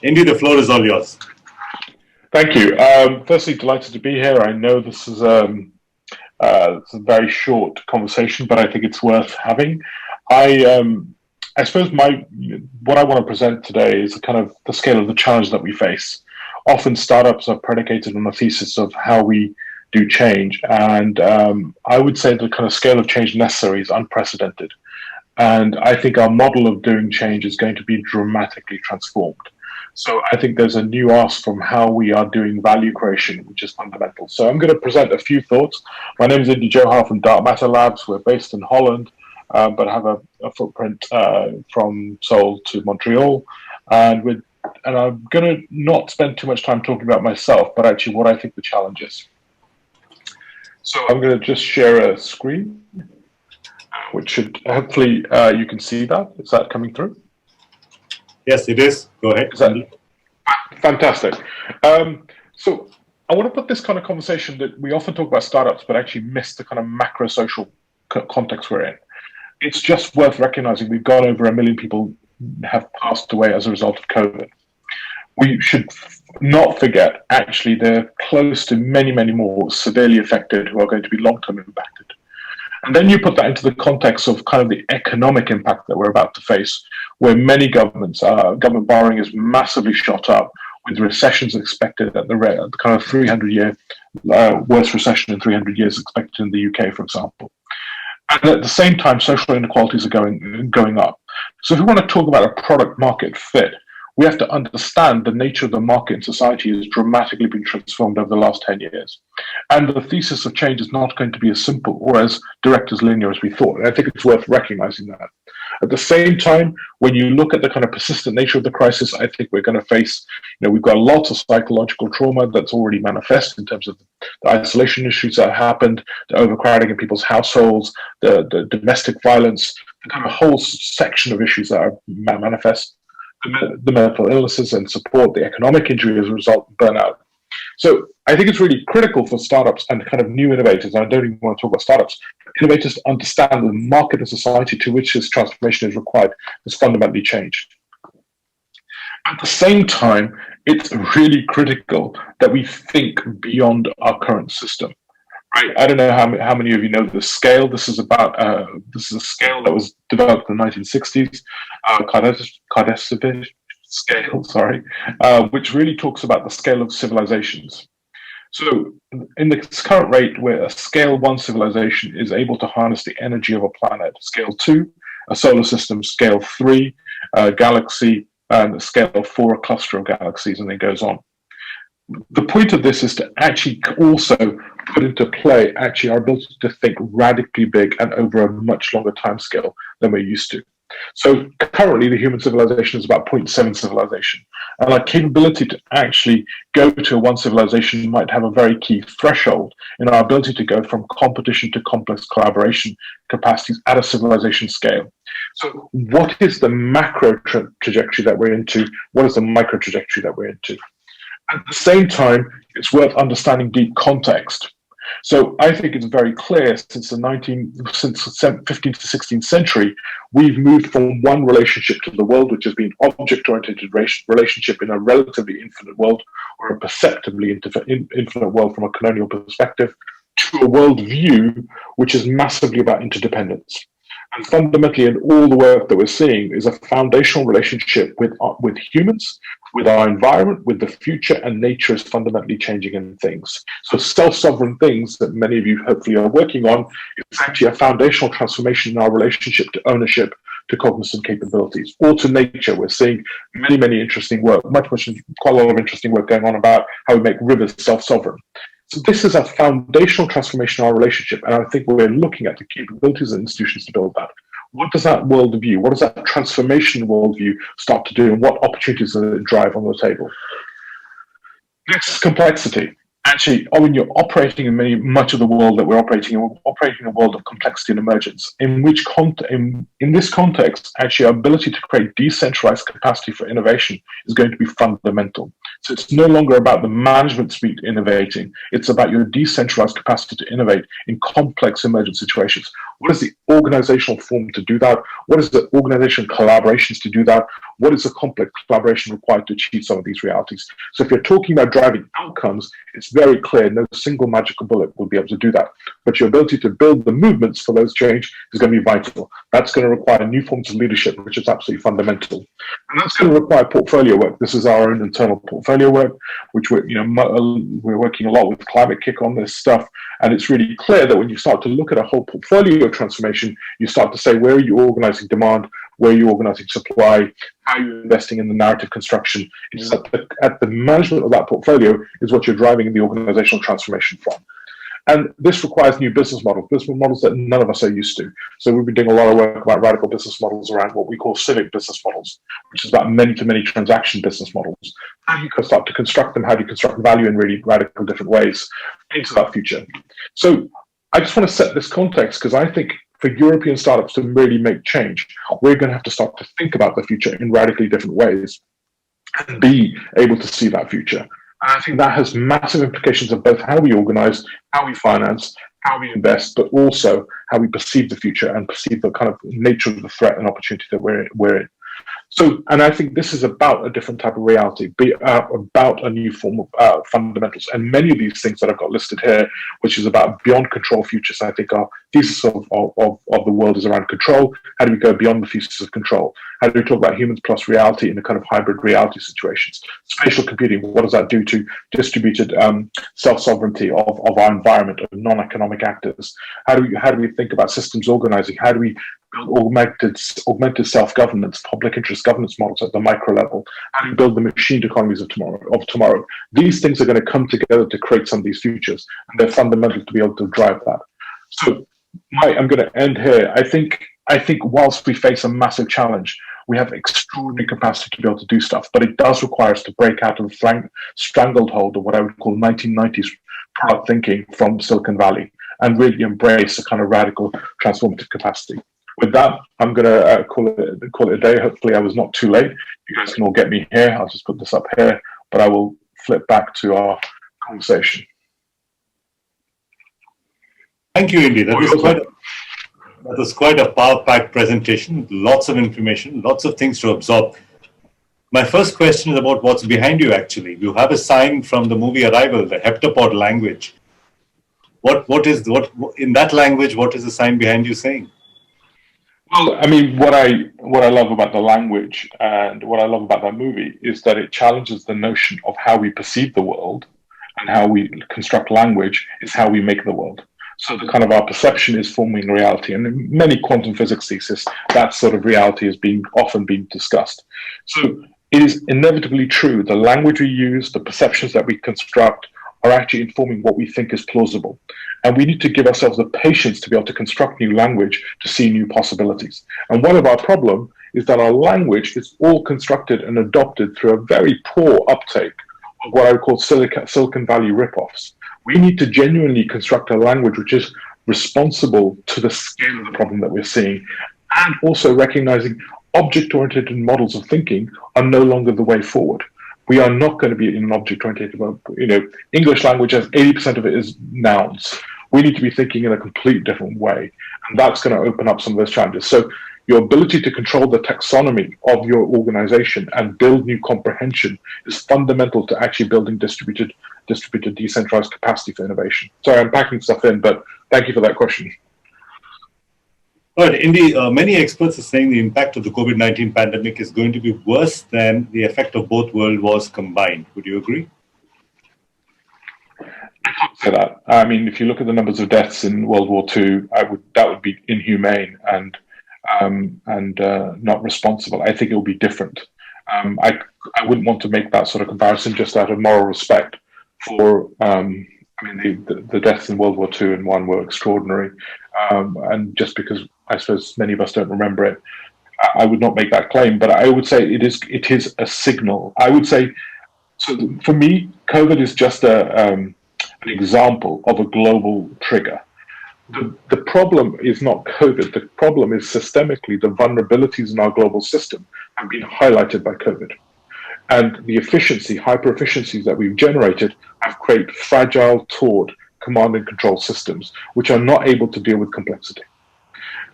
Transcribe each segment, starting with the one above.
Indy, the floor is all yours. Thank you. Firstly, delighted to be here. I know this is it's a very short conversation, but I think it's worth having. I suppose what I want to present today is kind of the scale of the challenge that we face. Often startups are predicated on the thesis of how we do change, and I would say the kind of scale of change necessary is unprecedented. And I think our model of doing change is going to be dramatically transformed. So I think there's a new ask from how we are doing value creation, which is fundamental. So I'm going to present a few thoughts. My name is Indy Johar from Matter Labs. We're based in Holland, but have a footprint from Seoul to Montreal. And I'm going to not spend too much time talking about myself, but actually what I think the challenge is. So I'm going to just share a screen, which should hopefully you can see that. Is that coming through? Yes, it is. Go ahead. Fantastic. So I want to put this kind of conversation that we often talk about startups, but actually miss the kind of macro social context we're in. It's just worth recognizing we've got over 1 million people have passed away as a result of COVID. We should not forget, actually, they're close to many, many more severely affected who are going to be long-term impacted. And then you put that into the context of kind of the economic impact that we're about to face, where many government borrowing is massively shot up, with recessions expected at the kind of 300-year worst recession in 300 years expected in the UK, for example. And at the same time, social inequalities are going up. So if we want to talk about a product market fit, we have to understand the nature of the market in society has dramatically been transformed over the last 10 years. And the thesis of change is not going to be as simple or as direct as linear as we thought. And I think it's worth recognizing that. At the same time, when you look at the kind of persistent nature of the crisis, I think we're going to face, we've got lots of psychological trauma that's already manifest in terms of the isolation issues that happened, the overcrowding in people's households, the domestic violence, the kind of whole section of issues that are manifest. The mental illnesses and support, the economic injury as a result of burnout. So I think it's really critical for startups and kind of new innovators, and I don't even want to talk about startups, innovators to understand the market and society to which this transformation is required has fundamentally changed. At the same time, it's really critical that we think beyond our current system. I don't know how many of you know the scale. This is a scale that was developed in the 1960s, Kardashev scale, sorry, which really talks about the scale of civilizations. So in the current rate, where a scale 1 civilization is able to harness the energy of a planet, scale 2, a solar system, scale 3, a galaxy, and scale 4, a cluster of galaxies, and it goes on. The point of this is to actually also put into play our ability to think radically big and over a much longer time scale than we're used to. So currently the human civilization is about 0.7 civilization. And our capability to actually go to a 1 civilization might have a very key threshold in our ability to go from competition to complex collaboration capacities at a civilization scale. So what is the macro trajectory that we're into? What is the micro trajectory that we're into? At the same time, it's worth understanding deep context. So I think it's very clear since the 15th to 16th century, we've moved from one relationship to the world, which has been object-oriented relationship in a relatively infinite world, or a perceptibly infinite world from a colonial perspective, to a world view which is massively about interdependence. And fundamentally, in all the work that we're seeing is a foundational relationship with humans, with our environment, with the future, and nature is fundamentally changing in things. So self-sovereign things that many of you hopefully are working on is actually a foundational transformation in our relationship to ownership, to cognizant capabilities, or to nature. We're seeing many interesting work, quite a lot of interesting work going on about how we make rivers self-sovereign. So this is a foundational transformation in our relationship, and I think we're looking at the capabilities and institutions to build that. What does that worldview, what does that transformation worldview start to do, and what opportunities does it drive on the table? Next, complexity. Actually, when you're operating in much of the world that we're operating in, we're operating in a world of complexity and emergence. In this context, actually, our ability to create decentralized capacity for innovation is going to be fundamental. So it's no longer about the management suite innovating. It's about your decentralized capacity to innovate in complex emergent situations. What is the organizational form to do that? What is the organizational collaborations to do that? What is the complex collaboration required to achieve some of these realities? So if you're talking about driving outcomes, it's very clear no single magical bullet will be able to do that. But your ability to build the movements for those change is going to be vital. That's going to require new forms of leadership, which is absolutely fundamental. And that's going to require portfolio work. This is our own internal portfolio work, which we're working a lot with Climate-KIC on this stuff. And it's really clear that when you start to look at a whole portfolio transformation, you start to say, where are you organizing demand? Where are you organizing supply? How are you investing in the narrative construction? It is at the management of that portfolio is what you're driving the organizational transformation from. And this requires new business models that none of us are used to. So we've been doing a lot of work about radical business models around what we call civic business models, which is about many-to-many transaction business models. How do you start to construct them? How do you construct value in really radical different ways into that future? So I just want to set this context because I think for European startups to really make change, we're going to have to start to think about the future in radically different ways and be able to see that future. And I think that has massive implications of both how we organize, how we finance, how we invest, but also how we perceive the future and perceive the kind of nature of the threat and opportunity that we're in. So, and I think this is about a different type of reality, about a new form of fundamentals. And many of these things that I've got listed here, which is about beyond control futures, I think our thesis of the world is around control. How do we go beyond the thesis of control? How do we talk about humans plus reality in a kind of hybrid reality situations? Spatial computing, what does that do to distributed self-sovereignty of our environment, of non-economic actors? How do we think about systems organizing? How do we build augmented self-governance, public interest governance models at the micro level? How do you build the machined economies of tomorrow? These things are going to come together to create some of these futures, and they're fundamental to be able to drive that. So, I'm going to end here. I think whilst we face a massive challenge, we have extraordinary capacity to be able to do stuff, but it does require us to break out of the stranglehold of what I would call 1990s product thinking from Silicon Valley and really embrace a kind of radical transformative capacity. With that, I'm going to call it a day. Hopefully I was not too late. You guys can all get me here. I'll just put this up here, but I will flip back to our conversation. Thank you, Indy. That was quite a power-packed presentation. Lots of information, lots of things to absorb. My first question is about what's behind you, actually. You have a sign from the movie Arrival, the heptapod language. What in that language, what is the sign behind you saying? Well, I mean, what I love about the language and what I love about that movie is that it challenges the notion of how we perceive the world, and how we construct language is how we make the world. So the kind of our perception is forming reality. And in many quantum physics theses, that sort of reality is often being discussed. So it is inevitably true. The language we use, the perceptions that we construct are actually informing what we think is plausible. And we need to give ourselves the patience to be able to construct new language to see new possibilities. And one of our problems is that our language is all constructed and adopted through a very poor uptake of what I would call Silicon Valley ripoffs. We need to genuinely construct a language which is responsible to the scale of the problem that we're seeing, and also recognizing object-oriented models of thinking are no longer the way forward. We are not going to be in an object-oriented mode. English language has 80% of it is nouns. We need to be thinking in a completely different way, and that's going to open up some of those challenges. So your ability to control the taxonomy of your organization and build new comprehension is fundamental to actually building distributed, decentralized capacity for innovation. Sorry, I'm packing stuff in, but thank you for that question. All right, Indy, many experts are saying the impact of the COVID-19 pandemic is going to be worse than the effect of both world wars combined. Would you agree? I can't say that. I mean, if you look at the numbers of deaths in World War II, that would be inhumane and not responsible. I think it will be different. I wouldn't want to make that sort of comparison just out of moral respect for. The deaths in World War II and I were extraordinary, and just because I suppose many of us don't remember it, I would not make that claim. But I would say it is a signal. I would say, so for me, COVID is just an example of a global trigger. The problem is not COVID. The problem is systemically the vulnerabilities in our global system have been highlighted by COVID. And the hyper efficiencies that we've generated have created fragile, taut command and control systems, which are not able to deal with complexity.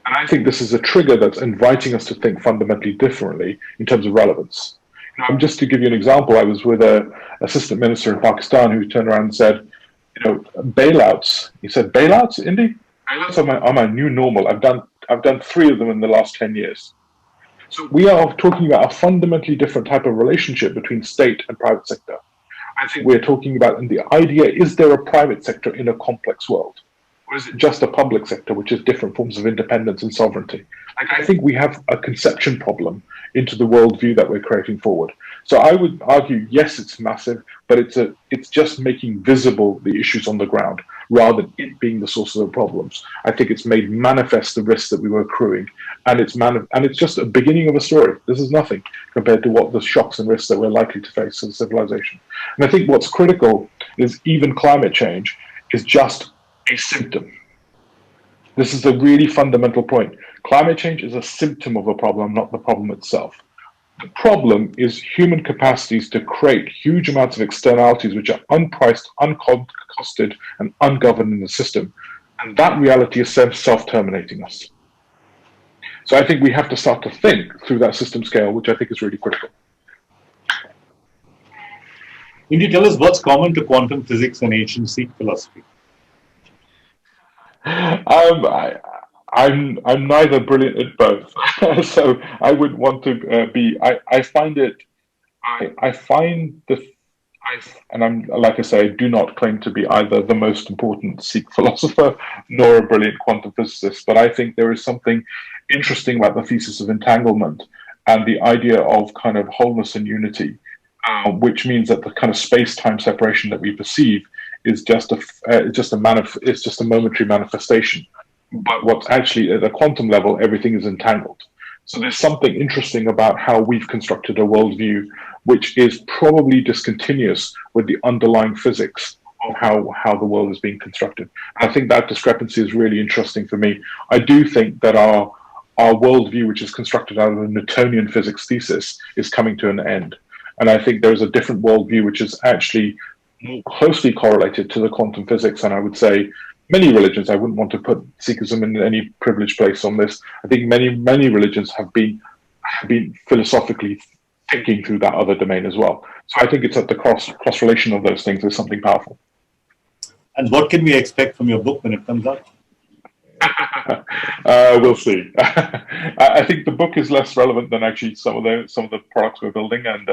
And I think this is a trigger that's inviting us to think fundamentally differently in terms of relevance. Just to give you an example, I was with an assistant minister in Pakistan who turned around and said, bailouts. He said, bailouts, Indy? Bailouts are my new normal. I've done 3 of them in the last 10 years. So we are talking about a fundamentally different type of relationship between state and private sector. I think we're talking about, and the idea, is there a private sector in a complex world? Or is it just a public sector, which is different forms of independence and sovereignty? I think we have a conception problem into the worldview that we're creating forward. So I would argue, yes, it's massive, but it's just making visible the issues on the ground rather than it being the source of the problems. I think it's made manifest the risks that we were accruing, and it's just a beginning of a story. This is nothing compared to what the shocks and risks that we're likely to face as a civilization. And I think what's critical is even climate change is just a symptom. This is a really fundamental point. Climate change is a symptom of a problem, not the problem itself. The problem is human capacities to create huge amounts of externalities which are unpriced, uncosted, and ungoverned in the system. And that reality is self-terminating us. So I think we have to start to think through that system scale, which I think is really critical. Indy, tell us what's common to quantum physics and ancient Sikh philosophy. I'm neither brilliant at both, so I would want to be. I find and I'm, like I say, I do not claim to be either the most important Sikh philosopher nor a brilliant quantum physicist, but I think there is something interesting about the thesis of entanglement and the idea of kind of wholeness and unity, which means that the kind of space-time separation that we perceive is just a momentary manifestation. But what's actually at a quantum level, everything is entangled. So there's something interesting about how we've constructed a worldview which is probably discontinuous with the underlying physics of how the world is being constructed. I think that discrepancy is really interesting for me. I do think that our worldview, which is constructed out of a Newtonian physics thesis, is coming to an end. And I think there's a different worldview which is actually more closely correlated to the quantum physics. And I would say many religions, I wouldn't want to put Sikhism in any privileged place on this. I think many religions have been philosophically thinking through that other domain as well. So I think it's at the cross relation of those things is something powerful. And what can we expect from your book when it comes out? We'll see. I think the book is less relevant than actually some of the products we're building, and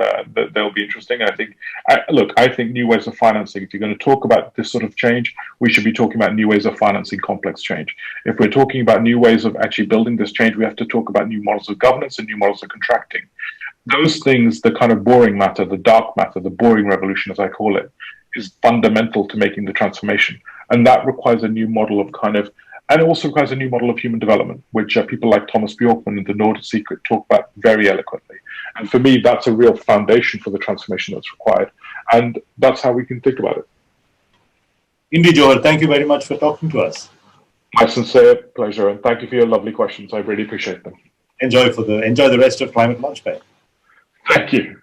they'll be interesting. I think new ways of financing. If you're going to talk about this sort of change, we should be talking about new ways of financing complex change. If we're talking about new ways of actually building this change, we have to talk about new models of governance and new models of contracting. Those things, the kind of boring matter, the dark matter, the boring revolution, as I call it, is fundamental to making the transformation, and that requires a new model of and it also requires a new model of human development, which people like Thomas Bjorkman and the Nordic Secret talk about very eloquently. And for me, that's a real foundation for the transformation that's required. And that's how we can think about it. Indy Johar, thank you very much for talking to us. My sincere pleasure, and thank you for your lovely questions. I really appreciate them. Enjoy the rest of Climate Launchpad. Thank you.